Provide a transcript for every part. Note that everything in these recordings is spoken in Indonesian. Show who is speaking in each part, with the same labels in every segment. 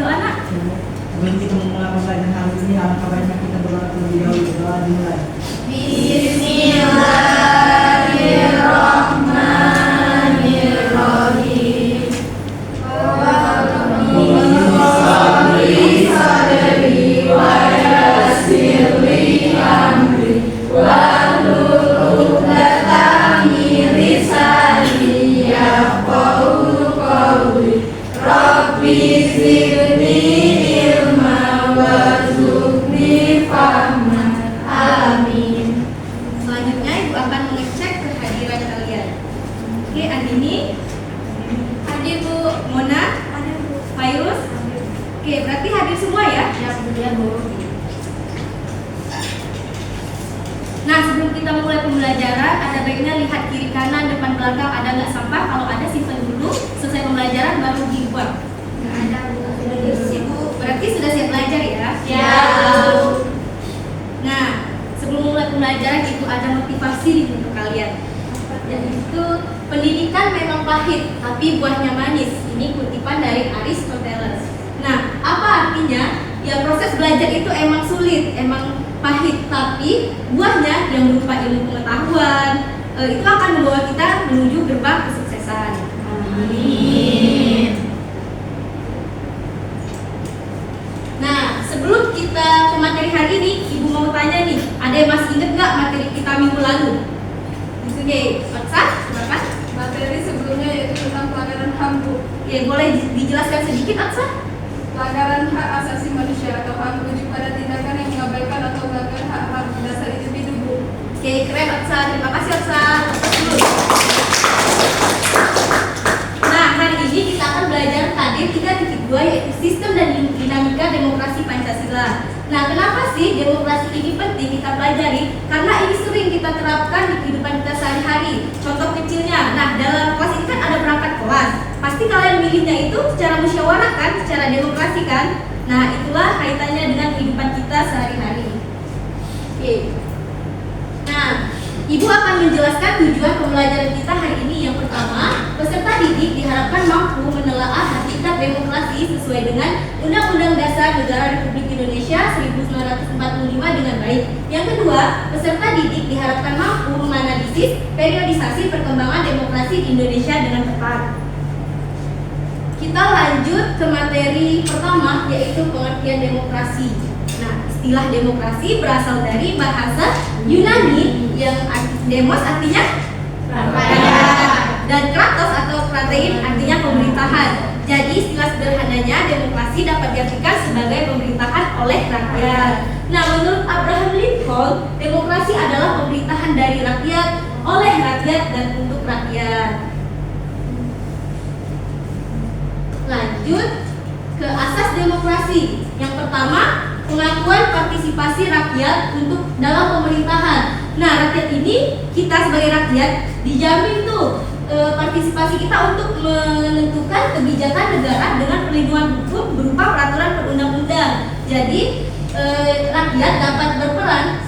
Speaker 1: berdoa nak.
Speaker 2: Sebelum kita memulai pembelajaran hari ini, alangkah baiknya kita berdoa terlebih dahulu. Doa dimulai.
Speaker 3: Bismillahirrahmanirrahim. Sadri wa yassir li amri wahlul 'uqdatam min lisani yafqahu qawli. Rabbi zidni ilma warzuqni fahma. Amin.
Speaker 1: Selanjutnya Ibu akan mengecek kehadiran kalian. Oke, Andini. Hadir Bu. Mona. Hadir Bu. Fairuz. Oke, berarti hadir semua ya?
Speaker 3: Ya, Bu.
Speaker 1: Nah, sebelum kita mulai pembelajaran, ada baiknya lihat kiri kanan, depan belakang ada nggak sampah. Kalau ada simpan dulu, selesai pembelajaran baru dibuang.
Speaker 3: Nggak ada, Bu. Sudah diisi, Bu.
Speaker 1: Berarti sudah siap belajar ya?
Speaker 3: Ya, Bu.
Speaker 1: Nah, sebelum mulai pembelajaran itu ada motivasi untuk kalian. Yaitu pendidikan memang pahit, tapi buahnya manis. Ini kutipan dari Aristoteles. Nah, apa artinya? Ya, proses belajar itu emang sulit, emang pahit, tapi buahnya yang berupa ilmu pengetahuan itu akan membawa kita menuju gerbang kesuksesan.
Speaker 3: Amin.
Speaker 1: Nah, sebelum kita ke materi hari ini, Ibu mau tanya nih, ada yang masih ingat nggak materi kita minggu lalu? Oke, Otsa, silakan.
Speaker 4: Materi sebelumnya yaitu tentang pelanggaran HAM, Bu.
Speaker 1: Ya, boleh dijelaskan sedikit, Otsa?
Speaker 4: Pelanggaran hak asasi manusia atau HAM merujuk pada tindakan yang mengabaikan atau melanggar hak-hak dasar individu, Bu.
Speaker 1: Oke, keren Otsa. Terima kasih Otsa. Nah, hari ini kita akan belajar KD 3.2 yaitu sistem dan dinamika demokrasi Pancasila. Nah, kenapa sih demokrasi ini penting kita pelajari? Karena ini sering kita terapkan di kehidupan kita sehari-hari. Contoh kecilnya, nah dalam kelas ini kan ada perangkat kelas. Pasti kalian milihnya itu secara musyawarah kan, secara demokrasi kan? Nah, itulah kaitannya dengan kehidupan kita sehari-hari. Oke. Nah, Ibu akan menjelaskan tujuan pembelajaran kita hari ini. Yang pertama, peserta didik diharapkan mampu menelaah hakikat demokrasi sesuai dengan Undang-Undang Dasar Negara Republik Indonesia 1945 dengan baik. Yang kedua, peserta didik diharapkan mampu menganalisis periodisasi perkembangan demokrasi di Indonesia dengan tepat. Kita lanjut ke materi pertama, yaitu pengertian demokrasi. Nah, istilah demokrasi berasal dari bahasa Yunani yang demos artinya rakyat dan kratos atau kratein artinya pemerintahan. Jadi istilah sederhananya demokrasi dapat diartikan sebagai pemerintahan oleh rakyat. Nah, menurut Abraham Lincoln, demokrasi adalah pemerintahan dari rakyat, oleh rakyat dan untuk rakyat. Lanjut ke asas demokrasi. Yang pertama, pengakuan partisipasi rakyat untuk dalam pemerintahan. Nah, rakyat ini, kita sebagai rakyat dijamin tuh partisipasi kita untuk menentukan kebijakan negara dengan perlindungan hukum berupa peraturan perundang-undang. Jadi rakyat dapat berperan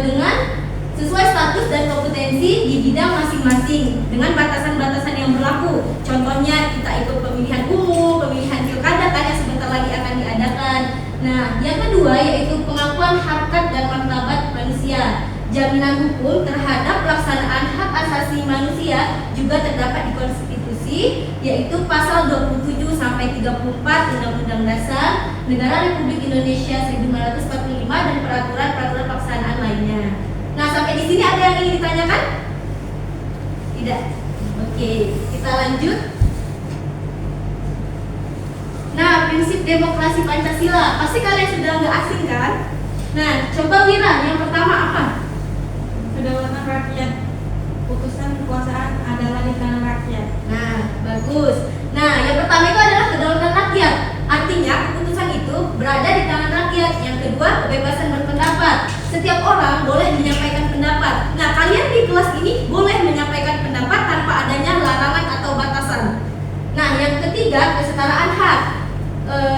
Speaker 1: dengan sesuai status dan kompetensi di bidang masing-masing dengan batasan-batasan yang berlaku. Contohnya kita ikut pemilihan umum, pemilihan pilkada kan yang sebentar lagi akan diadakan. Nah, yang kedua yaitu pengakuan harkat dan martabat manusia. Jaminan hukum terhadap pelaksanaan hak asasi manusia juga terdapat di konstitusi, yaitu pasal 27 sampai 34 Undang-Undang Dasar Negara Republik Indonesia 1945 dan peraturan-peraturan pelaksanaan lainnya. Nah, sampai di sini ada yang ingin ditanyakan? Tidak. Oke, kita lanjut. Nah, prinsip demokrasi Pancasila pasti kalian sudah nggak asing kan? Nah, coba Wira, yang pertama apa?
Speaker 5: Kedaulatan rakyat. Putusan kekuasaan adalah di tangan rakyat.
Speaker 1: Nah, bagus. Nah, yang pertama itu adalah kedaulatan rakyat. Artinya keputusan itu berada di tangan rakyat. Yang kedua, kebebasan berpendapat. Setiap orang boleh menyampaikan pendapat. Nah, kalian di kelas ini boleh menyampaikan pendapat tanpa adanya larangan atau batasan. Nah, yang ketiga, kesetaraan hak.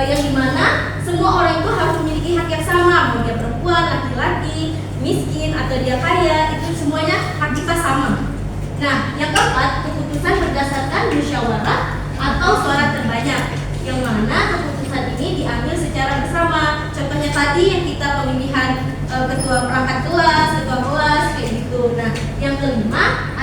Speaker 1: Yang dimana semua orang itu harus memiliki hak yang sama, mau dia perempuan, laki-laki, miskin atau dia kaya, itu semuanya hak kita sama. Nah, yang keempat, keputusan berdasarkan musyawarah atau suara terbanyak, yang mana keputusan ini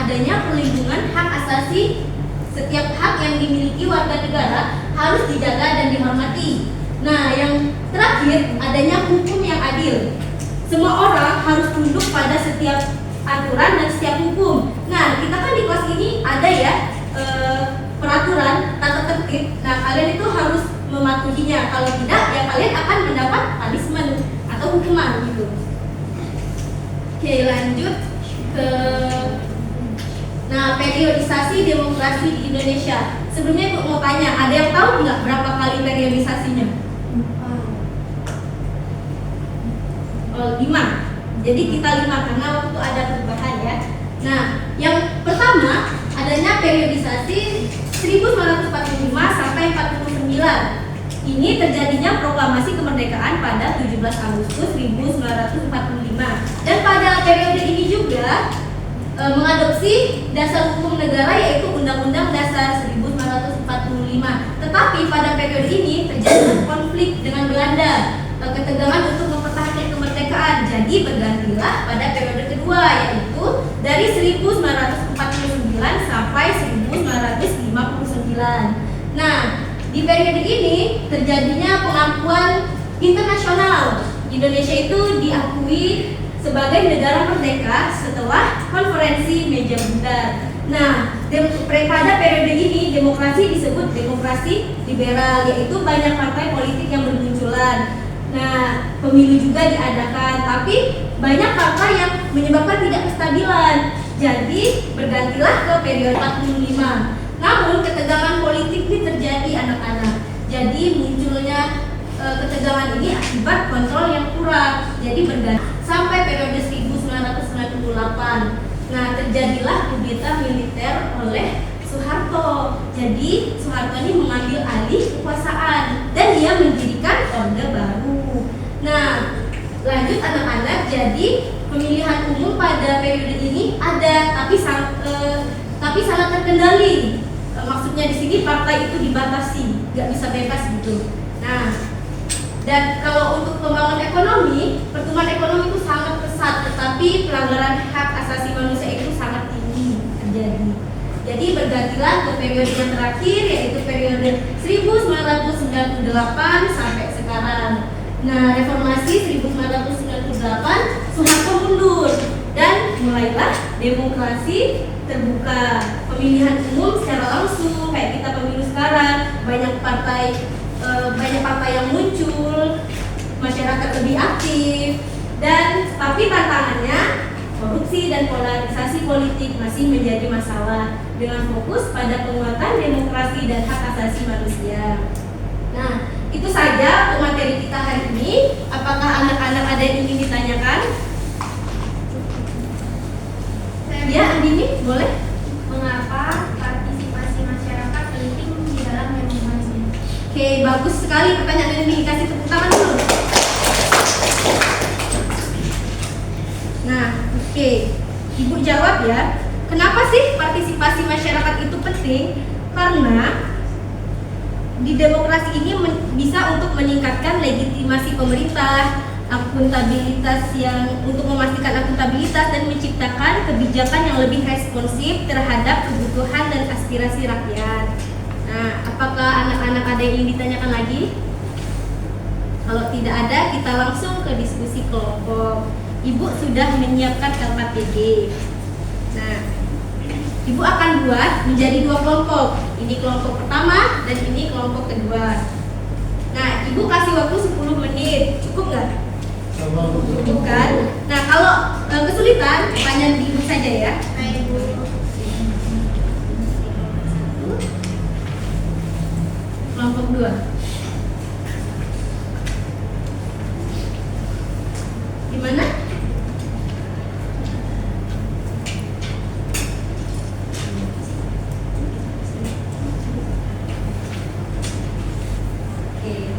Speaker 1: adanya perlindungan hak asasi. Setiap hak yang dimiliki warga negara harus dijaga dan dihormati. Nah, yang terakhir, adanya hukum yang adil. Semua orang harus tunduk pada setiap aturan dan setiap hukum. Nah, kita kan di kelas ini ada ya peraturan tata tertib. Nah, kalian itu harus mematuhinya. Kalau tidak, ya kalian akan mendapat punishment atau hukuman gitu. Oke, lanjut ke periodisasi demokrasi di Indonesia. Sebelumnya Ibu mau tanya, ada yang tahu nggak berapa kali periodisasinya? 5. Jadi kita 5 karena waktu ada perubahan ya. Nah, yang pertama adanya periodisasi 1945 sampai 49. Ini terjadinya proklamasi kemerdekaan pada 17 Agustus 1945. Dan pada periode ini juga mengadopsi dasar hukum negara yaitu Undang-Undang Dasar 1945. Tetapi pada periode ini terjadi konflik dengan Belanda, ketegangan untuk mempertahankan kemerdekaan. Jadi bergantilah pada periode kedua yaitu dari 1949 sampai 1959. Nah, di periode ini terjadinya pengakuan internasional. Indonesia itu diakui sebagai negara merdeka setelah konferensi meja bundar. Nah, pada periode ini demokrasi disebut demokrasi liberal, yaitu banyak partai politik yang bermunculan. Nah, pemilu juga diadakan, tapi banyak partai yang menyebabkan tidak kestabilan. Jadi bergantilah ke periode 45. Namun ketegangan politik ini terjadi anak-anak. Jadi munculnya ketegangan ini akibat kontrol yang kurang. Jadi berganti sampai periode 1998. Nah, terjadilah kudeta militer oleh Soeharto. Jadi Soeharto ini mengambil alih kekuasaan dan dia mendirikan Orde Baru. Nah, lanjut anak-anak. Jadi pemilihan umum pada periode ini ada, tapi sangat terkendali. Maksudnya di sini partai itu dibatasi, nggak bisa bebas gitu. Nah, dan kalau untuk pembangunan ekonomi, pertumbuhan ekonomi itu sangat pesat, tetapi pelanggaran hak asasi manusia itu sangat tinggi terjadi. Jadi bergantilah ke periode yang terakhir yaitu periode 1998 sampai sekarang. Nah, reformasi 1998 Soeharto mundur dan mulailah demokrasi terbuka, pemilihan umum secara langsung kayak kita pemilu sekarang, banyak partai yang muncul, masyarakat lebih aktif, dan tapi tantangannya korupsi dan polarisasi politik masih menjadi masalah dengan fokus pada penguatan demokrasi dan hak asasi manusia. Nah, itu saja untuk materi kita hari ini. Apakah anak-anak ada yang ingin ditanyakan? Ya, Andini, boleh?
Speaker 3: Mengapa partisipasi masyarakat penting di dalam demokrasi?
Speaker 1: Oke, bagus sekali pertanyaan ini. Kasih tepuk tangan dulu. Nah, oke. Ibu jawab ya. Kenapa sih partisipasi masyarakat itu penting? Karena di demokrasi ini bisa untuk meningkatkan legitimasi pemerintah, akuntabilitas untuk memastikan akuntabilitas dan menciptakan kebijakan yang lebih responsif terhadap kebutuhan dan aspirasi rakyat. Nah, apakah anak-anak ada yang ingin ditanyakan lagi? Kalau tidak ada, kita langsung ke diskusi kelompok. Ibu sudah menyiapkan LKPG. Nah, Ibu akan buat menjadi 2 kelompok. Ini kelompok pertama dan ini kelompok kedua. Nah, Ibu kasih waktu 10 menit. Cukup nggak? Cukup kan? Nah, kalau kesulitan, tanya di Ibu saja ya. Kelompok 2. Gimana? Oke.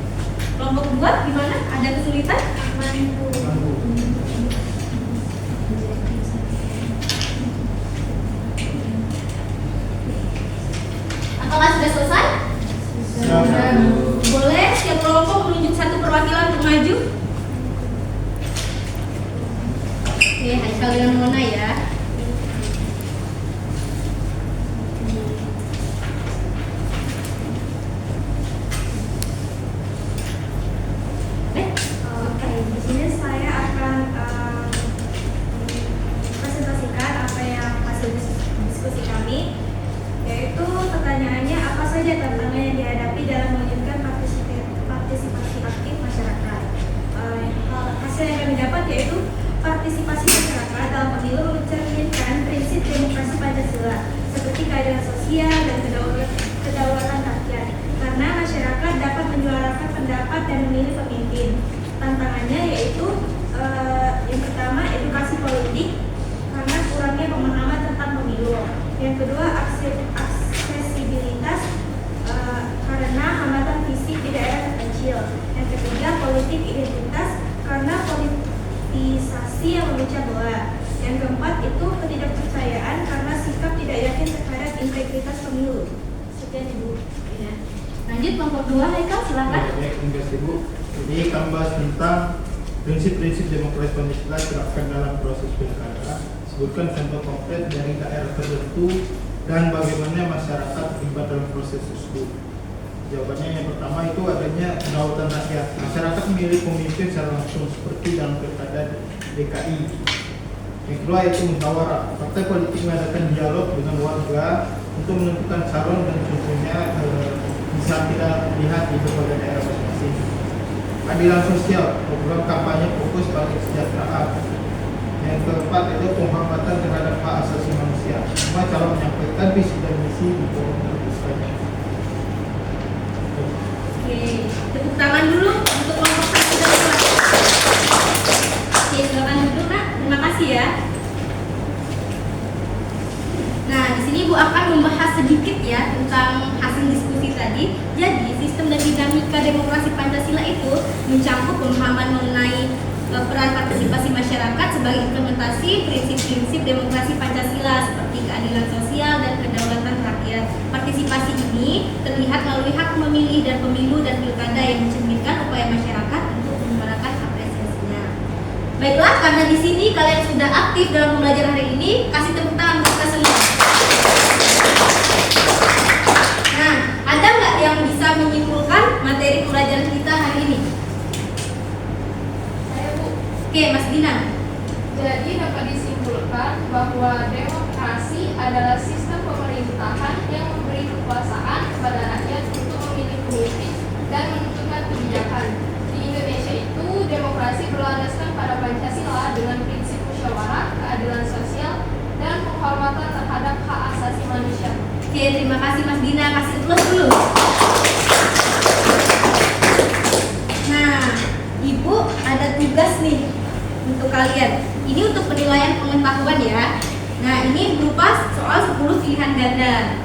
Speaker 1: Kelompok 2 gimana? Ada kesulitan? Apakah sudah selesai? Boleh setiap kelompok menunjuk satu perwakilan untuk maju. Oke, Haikal dengan Mona ya. diskusi kami, yaitu pertanyaannya apa saja tantangan yang dihadapi dalam mewujudkan partisipasi aktif masyarakat. Hasil yang kami dapat yaitu partisipasi masyarakat dalam pemilu mencerminkan prinsip demokrasi Pancasila seperti keadilan sosial dan kedaulatan rakyat, karena masyarakat dapat menyuarakan pendapat dan memilih pemimpin. Tantangannya yaitu yang pertama edukasi politik karena kurangnya pemahaman tentang pemilu. Yang kedua aksesibilitas karena hambatan fisik di daerah terpencil. Yang ketiga politik identitas karena politisasi yang memecah belah. Yang keempat itu ketidakpercayaan karena sikap tidak yakin terhadap integritas pemilu. Sekian Ibu. Ya. Lanjut kelompok 2, Haikal silakan.
Speaker 6: Baik, terima kasih Bu. Jadi kami bahas tentang prinsip-prinsip demokrasi Pancasila diterapkan dalam proses pilkada. Sebutkan contoh konkret dari daerah tertentu dan bagaimana masyarakat terlibat dalam proses tersebut. Jawabannya yang pertama itu adanya kedaulatan rakyat. Masyarakat memilih pemimpin secara langsung seperti dalam pilkada DKI. Yang kedua yaitu musyawarah. Partai politik mengadakan dialog dengan warga untuk menentukan calon dan contohnya bisa kita lihat di berbagai daerah masing-masing. Keadilan sosial, program kampanye fokus pada kesejahteraan. Yang keempat itu penghormatan terhadap hak asasi manusia. Semua calon menyampaikan visi dan misi di forum terbuka.
Speaker 1: Oke, tepuk tangan dulu untuk kelompok 1 dan 2. Oke, silakan duduk Nak. Terima kasih ya. Nah, di sini Ibu akan membahas sedikit ya tentang hasil diskusi tadi. Jadi, sistem dan dinamika demokrasi Pancasila itu mencakup pemahaman mengenai peran partisipasi masyarakat sebagai implementasi prinsip-prinsip demokrasi Pancasila seperti keadilan sosial dan kedaulatan rakyat. Partisipasi ini terlihat melalui hak memilih dan pemilu dan pilkada yang mencerminkan upaya masyarakat untuk menyuarakan apresiasinya. Baiklah, karena di sini kalian sudah aktif dalam pembelajaran hari ini, kasih tepuk tangan untuk kita semua. Nah, ada nggak yang bisa menyimpulkan materi pelajaran kita hari ini?
Speaker 4: Saya Bu.
Speaker 1: Oke, Mas Dina.
Speaker 4: Jadi dapat disimpulkan bahwa demokrasi adalah sistem pemerintahan yang memberi kekuasaan kepada rakyat untuk memilih pemimpin dan menentukan kebijakan. Di Indonesia itu demokrasi berlandaskan pada Pancasila dengan prinsip musyawarah, keadilan sosial, dan penghormatan terhadap hak asasi manusia.
Speaker 1: Oke, terima kasih Mas Dina. Kasih plus dulu. Nah, Ibu ada tugas nih untuk kalian. Ini untuk penilaian pengetahuan ya. Nah, ini berupa soal 10 pilihan ganda.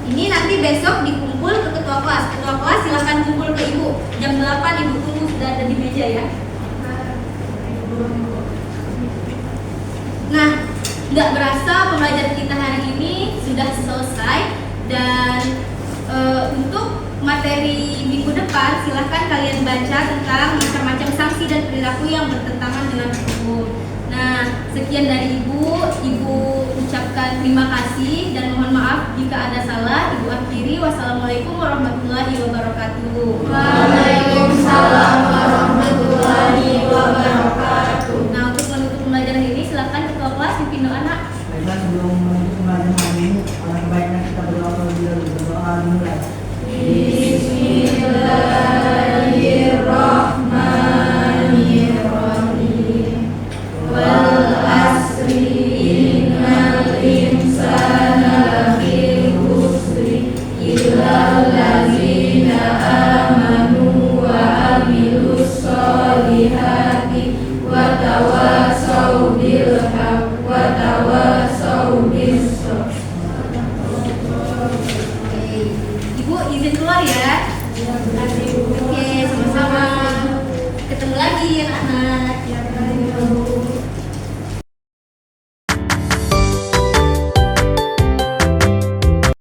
Speaker 1: Ini nanti besok dikumpul ke ketua kelas. Ketua kelas silahkan kumpul ke Ibu. Jam 8 Ibu tunggu sudah ada di meja ya. Nah, nggak berasa pembelajaran kita hari ini sudah selesai. Dan untuk materi minggu depan silahkan kalian baca tentang macam-macam sanksi dan perilaku yang bertentangan dengan hukum. Nah, sekian dari Ibu ucapkan terima kasih dan mohon maaf jika ada salah. Ibu akhiri, wassalamualaikum warahmatullahi wabarakatuh.
Speaker 4: Waalaikumsalam.